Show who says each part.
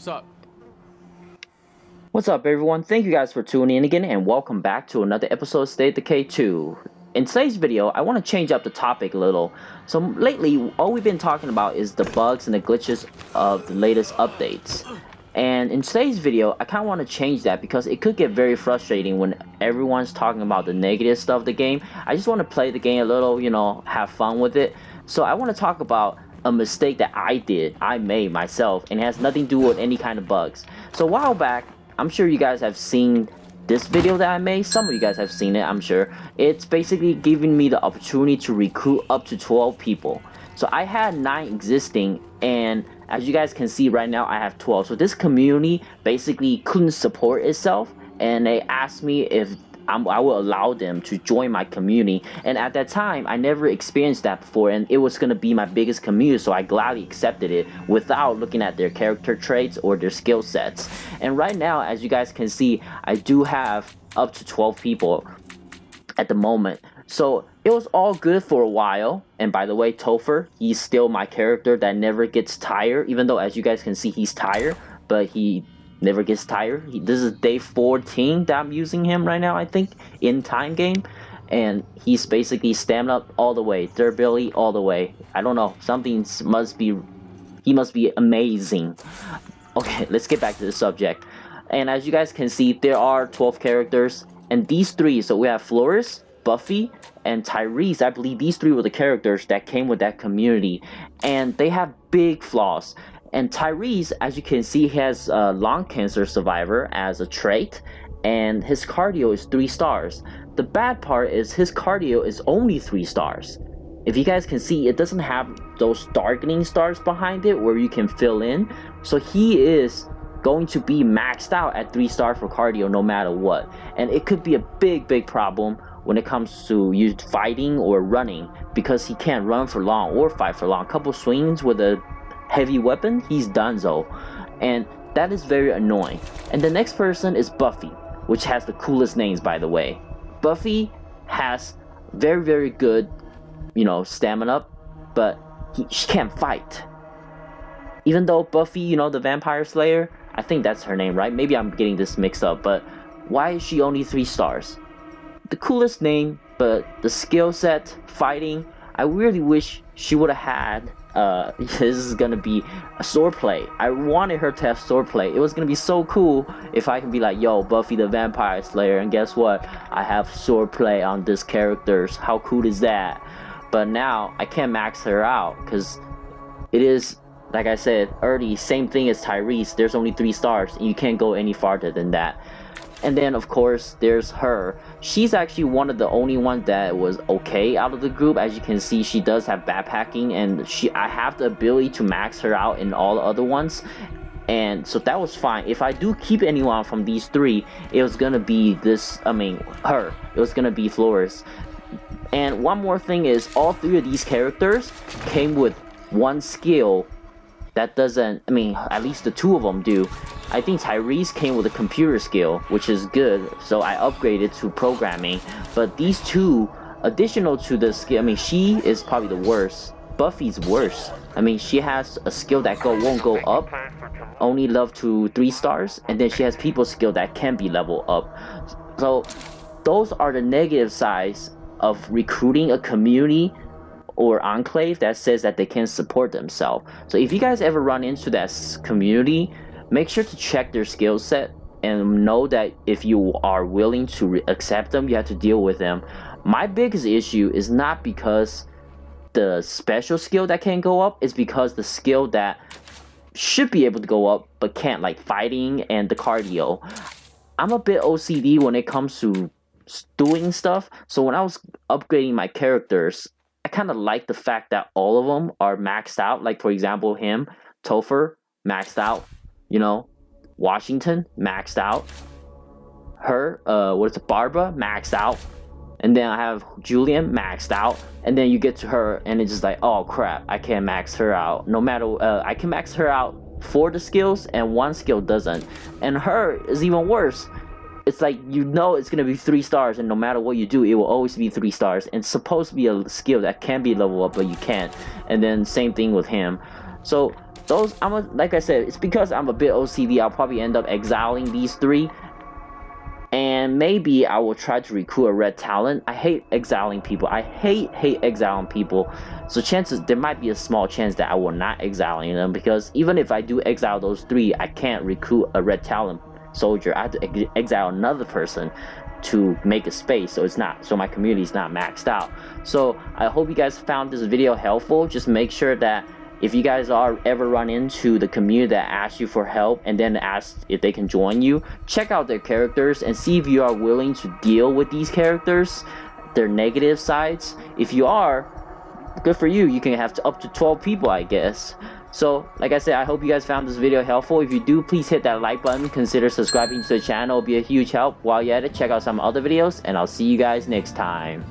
Speaker 1: What's up?
Speaker 2: What's up, everyone? Thank you guys for tuning in again, and welcome back to another episode of State of Decay 2. In today's video, I want to change up the topic a little. So lately, all we've been talking about is the bugs and the glitches of the latest updates. And in today's video, I kind of want to change that because it could get very frustrating when everyone's talking about the negative stuff of the game. I just want to play the game a little, have fun with it. So I want to talk about a mistake that I made myself, and it has nothing to do with any kind of bugs. So a while back, I'm sure you guys have seen this video that I made. Some of you guys have seen it, I'm sure. It's basically giving me the opportunity to recruit up to 12 people. So I had 9 existing, and as you guys can see right now, I have 12. So this community basically couldn't support itself, and they asked me if I will allow them to join my community. And at that time, I never experienced that before, and it was going to be my biggest community, so I gladly accepted it without looking at their character traits or their skill sets. And right now, as you guys can see, I do have up to 12 people at the moment. So it was all good for a while. And by the way, Topher, he's still my character that never gets tired, even though as you guys can see, he's tired, but he never gets tired. This is day 14 that I'm using him right now, I think, in time game, and he's basically stamina up all the way, durability all the way. I don't know, he must be amazing. Okay, let's get back to the subject. And as you guys can see, there are 12 characters, and these 3, so we have Flores, Buffy, and Tyrese. I believe these 3 were the characters that came with that community, and they have big flaws. And Tyrese, as you can see, he has lung cancer survivor as a trait, and his cardio is 3 stars. The bad part is his cardio is only 3 stars. If you guys can see, it doesn't have those darkening stars behind it where you can fill in. So he is going to be maxed out at 3 stars for cardio no matter what. And it could be a big problem when it comes to you fighting or running, because he can't run for long or fight for long. A couple swings with a heavy weapon, he's donezo, and that is very annoying. And the next person is Buffy, which has the coolest names, by the way. Buffy has very good, stamina, but she can't fight. Even though Buffy, the vampire slayer, I think that's her name, right? Maybe I'm getting this mixed up, but why is she only 3 stars? The coolest name, but the skill set, fighting, I really wish she would have had this is gonna be a swordplay. I wanted her to have swordplay. It was gonna be so cool if I can be like, yo, Buffy the Vampire Slayer, and guess what? I have swordplay on this characters. How cool is that? But now I can't max her out because it is, like I said early, same thing as Tyrese. There's only 3 stars, and you can't go any farther than that. And then of course there's her. She's actually one of the only ones that was okay out of the group. As you can see, she does have backpacking, and I have the ability to max her out in all the other ones, and so that was fine. If I do keep anyone from these 3, it was gonna be her. It was gonna be Flores. And one more thing is, all 3 of these characters came with one skill that doesn't, at least the 2 of them do. I think Tyrese came with a computer skill, which is good, so I upgraded to programming. But these 2, additional to the skill, she is probably the worst. Buffy's worse. She has a skill that won't go up, only level to 3 stars, and then she has people skill that can be leveled up. So those are the negative sides of recruiting a community or enclave that says that they can support themselves. So if you guys ever run into that community, make sure to check their skill set and know that if you are willing to accept them, you have to deal with them. My biggest issue is not because the special skill that can go up, it's because the skill that should be able to go up but can't, like fighting and the cardio. I'm a bit OCD when it comes to doing stuff, so when I was upgrading my characters, I kind of like the fact that all of them are maxed out. Like, for example, him, Topher, maxed out. Washington, maxed out. Her, Barbara, maxed out. And then I have Julian, maxed out. And then you get to her, and it's just like, oh crap, I can't max her out. No matter, I can max her out for the skills, and one skill doesn't. And her is even worse. It's like, it's gonna be 3 stars, and no matter what you do, it will always be 3 stars. And it's supposed to be a skill that can be leveled up, but you can't. And then same thing with him. So those like I said, it's because I'm a bit OCD. I'll probably end up exiling these 3, and maybe I will try to recruit a red talent. I hate exiling people. I hate exiling people. So there might be a small chance that I will not exiling them, because even if I do exile those 3, I can't recruit a red talent soldier. I have to exile another person to make a space, so my community is not maxed out. So I hope you guys found this video helpful. Just make sure that if you guys ever run into the community that asks you for help and then asks if they can join you, check out their characters and see if you are willing to deal with these characters, their negative sides. If you are, good for you. You can have up to 12 people, I guess. So, like I said, I hope you guys found this video helpful. If you do, please hit that like button. Consider subscribing to the channel. It'll be a huge help. While you're at it, check out some other videos, and I'll see you guys next time.